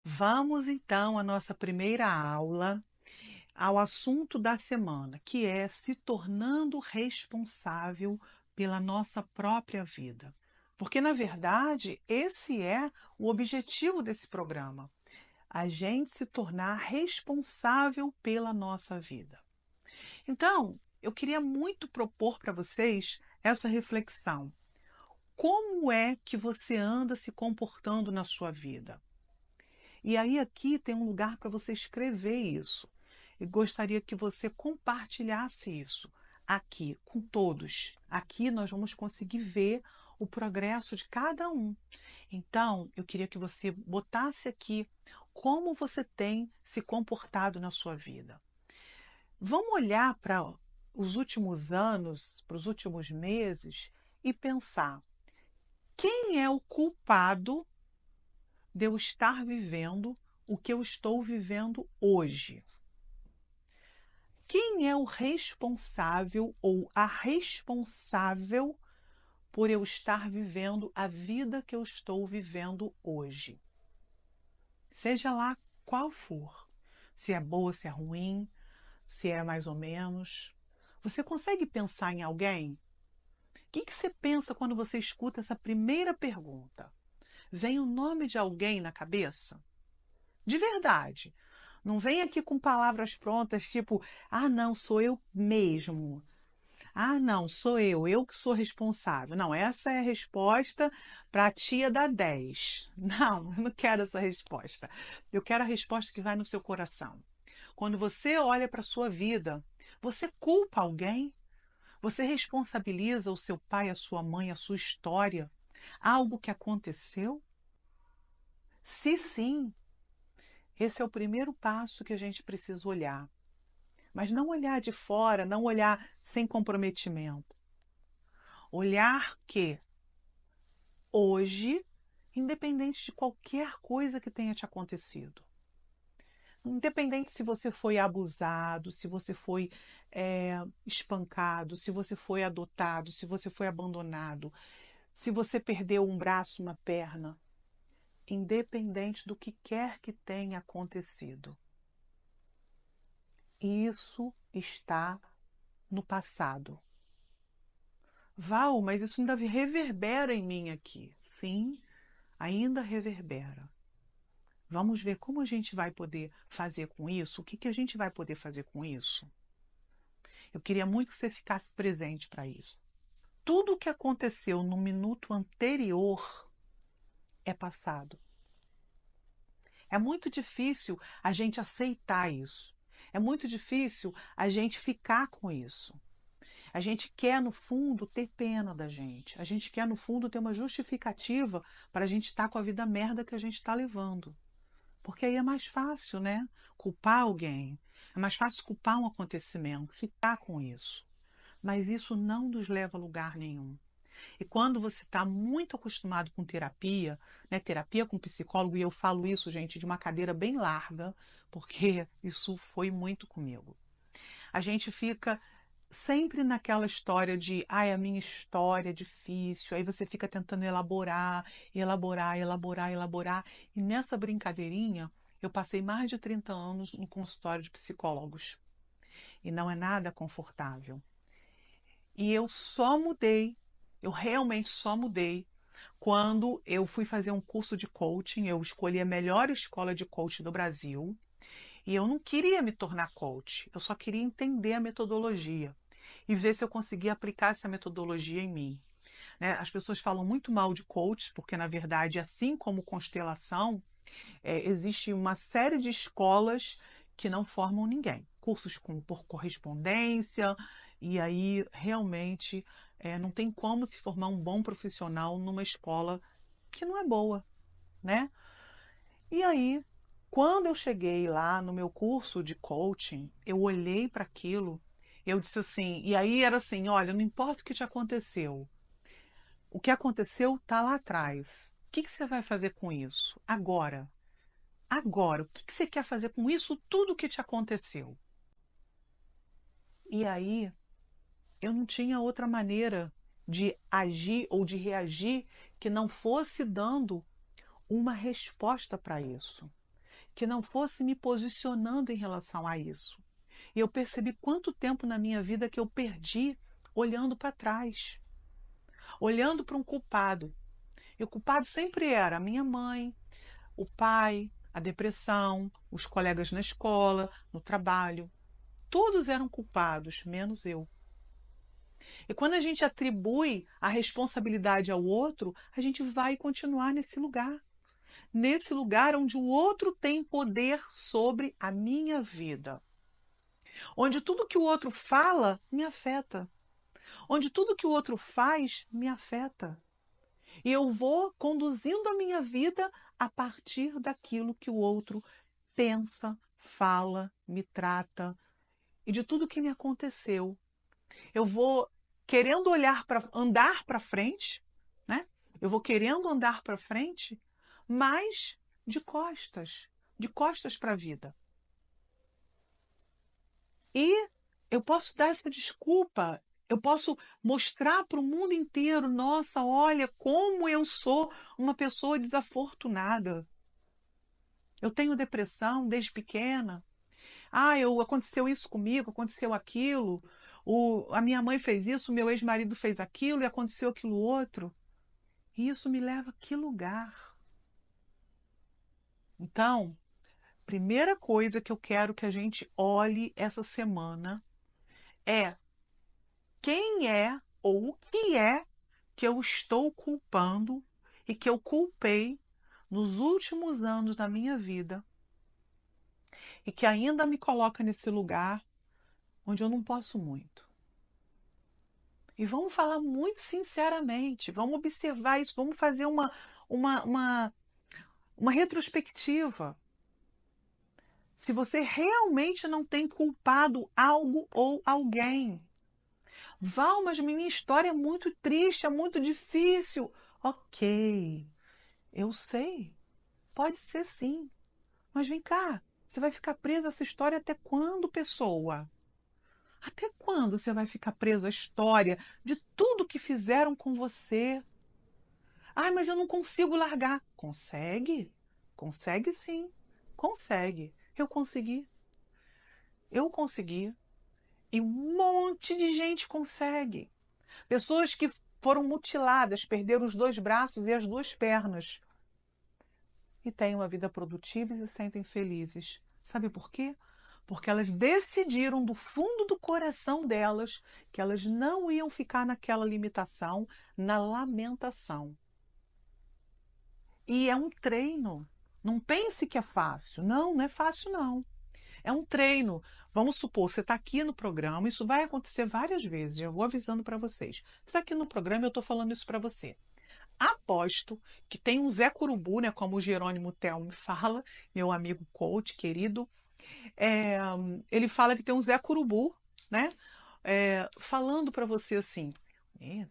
Vamos então à nossa primeira aula, ao assunto da semana, que é se tornando responsável pela nossa própria vida. Porque, na verdade, esse é o objetivo desse programa, a gente se tornar responsável pela nossa vida. Então, eu queria muito propor para vocês essa reflexão. Como é que você anda se comportando na sua vida? E aí aqui tem um lugar para você escrever isso. E gostaria que você compartilhasse isso aqui com todos. Aqui nós vamos conseguir ver o progresso de cada um. Então, eu queria que você botasse aqui como você tem se comportado na sua vida. Vamos olhar para os últimos anos, para os últimos meses e pensar: quem é o culpado de eu estar vivendo o que eu estou vivendo hoje? Quem é o responsável ou a responsável por eu estar vivendo a vida que eu estou vivendo hoje? Seja lá qual for. Se é boa, se é ruim, se é mais ou menos. Você consegue pensar em alguém? O que você pensa quando você escuta essa primeira pergunta? Vem o nome de alguém na cabeça? De verdade. Não vem aqui com palavras prontas, tipo, ah, não, sou eu mesmo. Ah, não, sou eu que sou responsável. Não, essa é a resposta para a tia da 10. Não, eu não quero essa resposta. Eu quero a resposta que vai no seu coração. Quando você olha para a sua vida, você culpa alguém? Você responsabiliza o seu pai, a sua mãe, a sua história? Algo que aconteceu? Se sim, esse é o primeiro passo que a gente precisa olhar. Mas não olhar de fora, não olhar sem comprometimento. Olhar que hoje, independente de qualquer coisa que tenha te acontecido, independente se você foi abusado, se você foi espancado, se você foi adotado, se você foi abandonado, se você perdeu um braço, uma perna, independente do que quer que tenha acontecido, isso está no passado. Val, mas isso ainda reverbera em mim aqui. Sim, ainda reverbera. Vamos ver como a gente vai poder fazer com isso, o que a gente vai poder fazer com isso. Eu queria muito que você ficasse presente para isso. Tudo o que aconteceu no minuto anterior é passado. É muito difícil a gente aceitar isso. É muito difícil a gente ficar com isso. A gente quer, no fundo, ter pena da gente. A gente quer, no fundo, ter uma justificativa para a gente estar com a vida merda que a gente está levando. Porque aí é mais fácil, né? Culpar alguém. É mais fácil culpar um acontecimento, ficar com isso. Mas isso não nos leva a lugar nenhum. E quando você está muito acostumado com terapia, né? Terapia com psicólogo, e eu falo isso, gente, de uma cadeira bem larga, porque isso foi muito comigo. A gente fica sempre naquela história de, ai, a minha história é difícil, aí você fica tentando elaborar, elaborar, elaborar, elaborar, e nessa brincadeirinha eu passei mais de 30 anos no consultório de psicólogos, e não é nada confortável. E eu só mudei, eu realmente só mudei quando eu fui fazer um curso de coaching, eu escolhi a melhor escola de coaching do Brasil, e eu não queria me tornar coach, eu só queria entender a metodologia e ver se eu conseguia aplicar essa metodologia em mim. Né? As pessoas falam muito mal de coach, porque, na verdade, assim como constelação, existe uma série de escolas que não formam ninguém. Cursos por correspondência, e aí realmente não tem como se formar um bom profissional numa escola que não é boa, né? E aí, quando eu cheguei lá no meu curso de coaching, eu olhei para aquilo, eu disse assim, e aí era assim, olha, não importa o que te aconteceu, o que aconteceu está lá atrás. O que você vai fazer com isso? Agora. Agora, o que você quer fazer com isso tudo que te aconteceu? E aí, eu não tinha outra maneira de agir ou de reagir que não fosse dando uma resposta para isso. que não fosse me posicionando em relação a isso. E eu percebi quanto tempo na minha vida que eu perdi olhando para trás, olhando para um culpado. E o culpado sempre era a minha mãe, o pai, a depressão, os colegas na escola, no trabalho. Todos eram culpados, menos eu. E quando a gente atribui a responsabilidade ao outro, a gente vai continuar nesse lugar. Nesse lugar onde o outro tem poder sobre a minha vida. Onde tudo que o outro fala me afeta. Onde tudo que o outro faz me afeta. E eu vou conduzindo a minha vida a partir daquilo que o outro pensa, fala, me trata e de tudo que me aconteceu. Eu vou querendo andar para frente, né? Eu vou querendo andar para frente, mas de costas para a vida. E eu posso dar essa desculpa, eu posso mostrar para o mundo inteiro, nossa, olha como eu sou uma pessoa desafortunada. Eu tenho depressão desde pequena. Aconteceu isso comigo, aconteceu aquilo. A minha mãe fez isso, o meu ex-marido fez aquilo e aconteceu aquilo outro. E isso me leva a que lugar? Então, primeira coisa que eu quero que a gente olhe essa semana é quem é ou o que é que eu estou culpando e que eu culpei nos últimos anos da minha vida e que ainda me coloca nesse lugar onde eu não posso muito. E vamos falar muito sinceramente, vamos observar isso, vamos fazer uma, uma, uma retrospectiva. Se você realmente não tem culpado algo ou alguém. Val, mas minha história é muito triste, é muito difícil. Ok, eu sei. Pode ser sim. Mas vem cá, você vai ficar presa a essa história até quando, pessoa? Até quando você vai ficar presa à história de tudo que fizeram com você? Ai, mas eu não consigo largar. Consegue? Consegue sim. Consegue. Eu consegui. Eu consegui. E um monte de gente consegue. Pessoas que foram mutiladas, perderam os 2 braços e as 2 pernas. E têm uma vida produtiva e se sentem felizes. Sabe por quê? Porque elas decidiram do fundo do coração delas que elas não iam ficar naquela limitação, na lamentação. E é um treino. Não pense que é fácil. Não, não é fácil, não. É um treino. Vamos supor, você está aqui no programa, isso vai acontecer várias vezes, eu vou avisando para vocês. Você está aqui no programa e eu estou falando isso para você. Aposto que tem um Zé Curubu, né, como o Jerônimo Telmo fala, meu amigo coach querido. É, ele fala que tem um Zé Curubu, né, falando para você assim: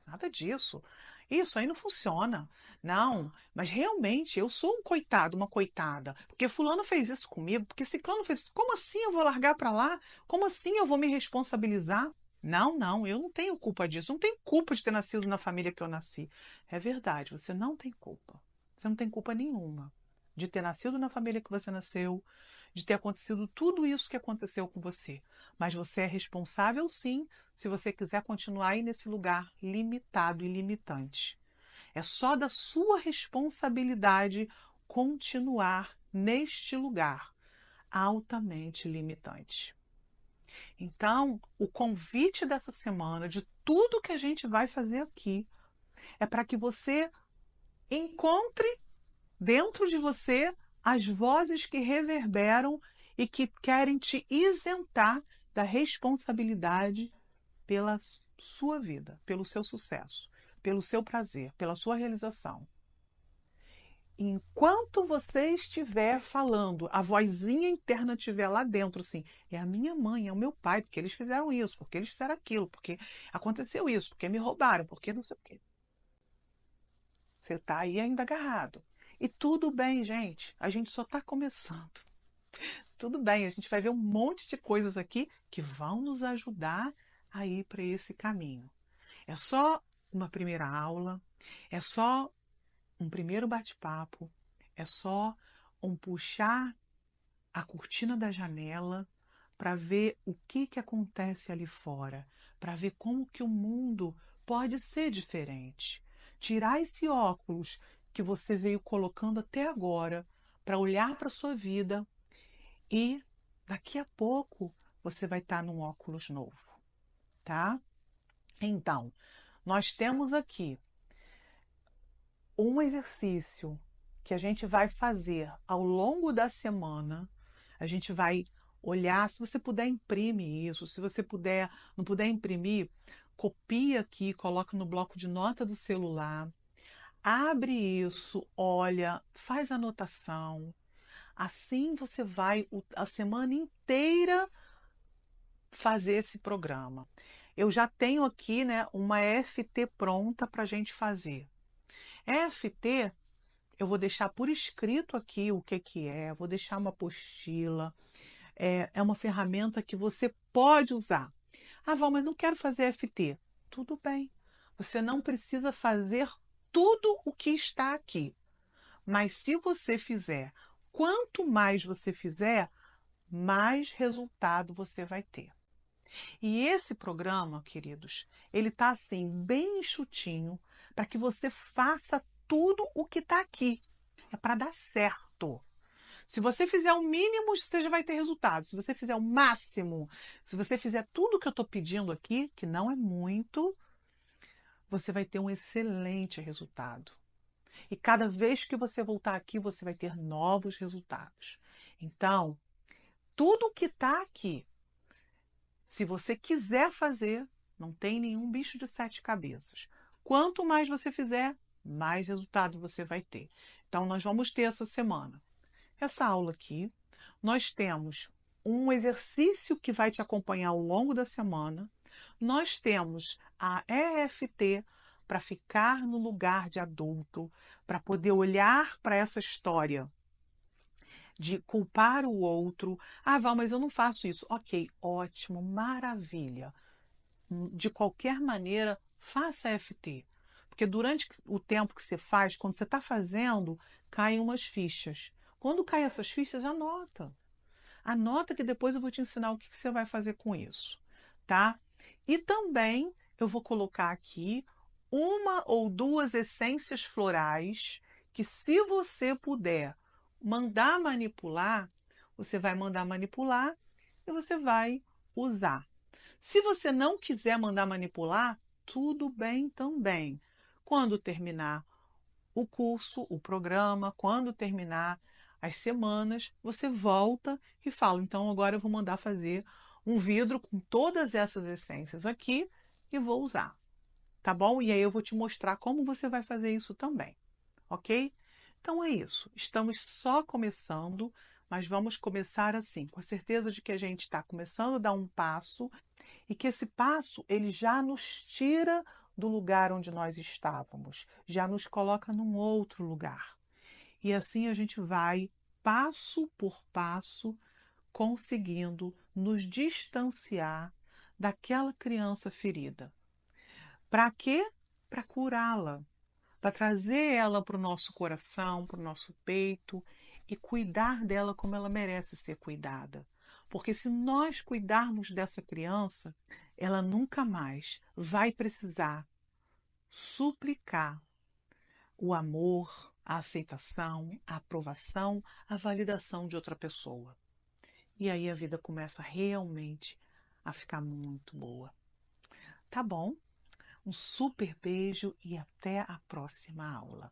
nada disso. Isso aí não funciona. Não, mas realmente eu sou um coitado, uma coitada. Porque fulano fez isso comigo, porque ciclano fez isso. Como assim eu vou largar para lá? Como assim eu vou me responsabilizar? Não, não, eu não tenho culpa disso. Não tenho culpa de ter nascido na família que eu nasci. É verdade, você não tem culpa. Você não tem culpa nenhuma de ter nascido na família que você nasceu, de ter acontecido tudo isso que aconteceu com você. Mas você é responsável, sim, se você quiser continuar aí nesse lugar limitado e limitante. É só da sua responsabilidade continuar neste lugar altamente limitante. Então, o convite dessa semana, de tudo que a gente vai fazer aqui, é para que você encontre dentro de você as vozes que reverberam e que querem te isentar da responsabilidade pela sua vida, pelo seu sucesso, pelo seu prazer, pela sua realização. Enquanto você estiver falando, a vozinha interna estiver lá dentro, assim, é a minha mãe, é o meu pai, porque eles fizeram isso, porque eles fizeram aquilo, porque aconteceu isso, porque me roubaram, porque não sei o quê. Você está aí ainda agarrado. E tudo bem, gente, a gente só está começando. Tudo bem, a gente vai ver um monte de coisas aqui que vão nos ajudar a ir para esse caminho. É só uma primeira aula, é só um primeiro bate-papo, é só um puxar a cortina da janela para ver o que que acontece ali fora, para ver como que o mundo pode ser diferente. Tirar esse óculos que você veio colocando até agora para olhar para a sua vida e daqui a pouco você vai estar num óculos novo, tá? Então, nós temos aqui um exercício que a gente vai fazer ao longo da semana. A gente vai olhar, se você puder, imprime isso. Se você puder, não puder imprimir, copia aqui, coloca no bloco de nota do celular. Abre isso, olha, faz anotação. Assim você vai a semana inteira fazer esse programa. Eu já tenho aqui, né, uma FT pronta para a gente fazer. FT, eu vou deixar por escrito aqui o que que é, vou deixar uma apostila. É uma ferramenta que você pode usar. Ah, Val, mas não quero fazer FT. Tudo bem. Você não precisa fazer tudo o que está aqui. Mas se você fizer, quanto mais você fizer, mais resultado você vai ter. E esse programa, queridos, ele tá assim, bem enxutinho, para que você faça tudo o que está aqui. É para dar certo. Se você fizer o mínimo, você já vai ter resultado. Se você fizer o máximo, se você fizer tudo o que eu estou pedindo aqui, que não é muito, você vai ter um excelente resultado. E cada vez que você voltar aqui, você vai ter novos resultados. Então, tudo que está aqui, se você quiser fazer, não tem nenhum bicho de sete cabeças. Quanto mais você fizer, mais resultado você vai ter. Então, nós vamos ter essa semana essa aula aqui. Nós temos um exercício que vai te acompanhar ao longo da semana. Nós temos a EFT para ficar no lugar de adulto, para poder olhar para essa história de culpar o outro. Ah, Val, mas eu não faço isso. Ok, ótimo, maravilha. De qualquer maneira, faça EFT. Porque durante o tempo que você faz, quando você está fazendo, caem umas fichas. Quando caem essas fichas, anota. Anota que depois eu vou te ensinar o que você vai fazer com isso, tá? E também eu vou colocar aqui uma ou duas essências florais que, se você puder mandar manipular, você vai mandar manipular e você vai usar. Se você não quiser mandar manipular, tudo bem também. Quando terminar o curso, o programa, quando terminar as semanas, você volta e fala: então agora eu vou mandar fazer um vidro com todas essas essências aqui e vou usar, tá bom? E aí eu vou te mostrar como você vai fazer isso também, ok? Então é isso. Estamos só começando, mas vamos começar assim, com a certeza de que a gente está começando a dar um passo e que esse passo ele já nos tira do lugar onde nós estávamos, já nos coloca num outro lugar. E assim a gente vai, passo por passo, conseguindo nos distanciar daquela criança ferida. Para quê? Para curá-la, para trazer ela para o nosso coração, para o nosso peito e cuidar dela como ela merece ser cuidada. Porque se nós cuidarmos dessa criança, ela nunca mais vai precisar suplicar o amor, a aceitação, a aprovação, a validação de outra pessoa. E aí a vida começa realmente a ficar muito boa. Tá bom? Um super beijo e até a próxima aula.